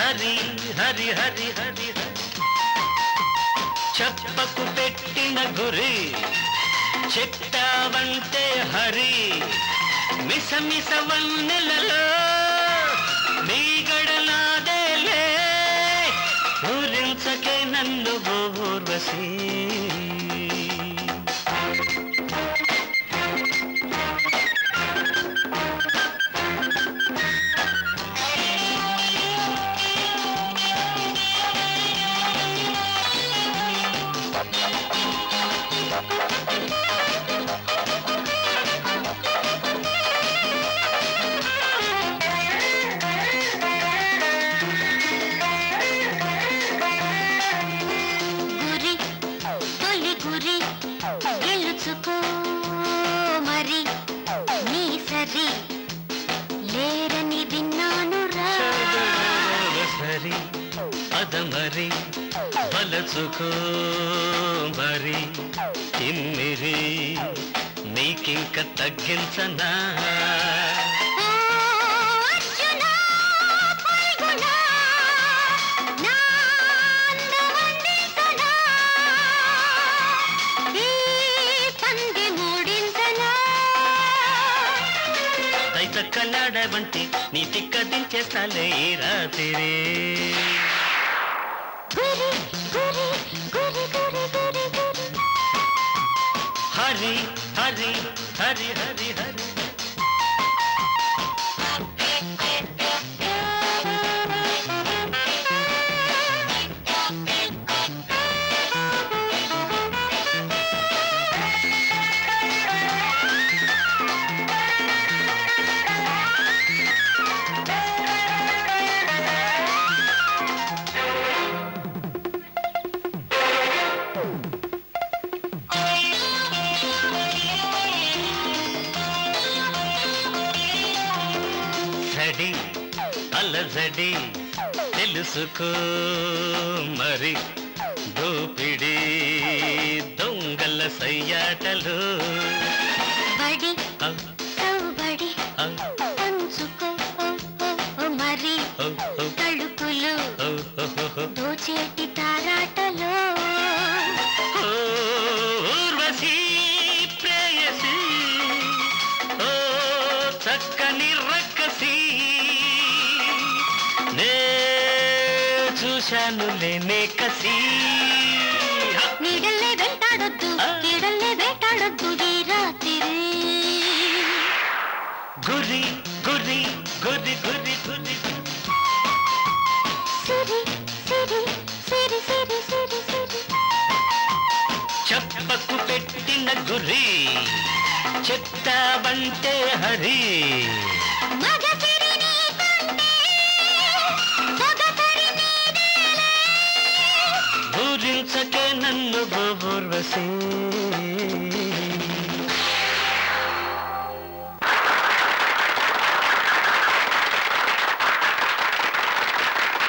హరి హరి హరి హరి చెప్పకు పెట్టిన గురి చెప్తావంటే హరి మిస మిస వన్నెలలో మీ గడనాదేలే ఊరించకే నన్ను ఊర్వశీ మరి నీ సరి లేరని విన్నాను రా సరి అదమరి బలచుకో మరి ఇమ్మిరి నీకింక తగ్గించనా కల్లాడవంటి నీ తిక్క దించేస్తాలే రాత్రి హరి హరి హరి హరి హరి అలజడి తెలుసుకో మరి దోపిడి దొంగల సయ్యాటలు బడి బడి పంచుకో మరి తలుపులు దోచేటి తారాటలో ఊర్వశీ ప్రేయసి ఓ చక్కని రక్కసి చూశాను లేనే కసి నీడల్లే వెంటాడొద్దు నీడల్లే వేటాడొద్దు ఈ రాత్రి గురి గురి గురి గురి గురి సిరి సిరి సిరి సిరి సిరి సిరి చెప్పకు పెట్టిన గురి చెప్తావంటే హరి ఊరించకే నన్ను ఊర్వశీ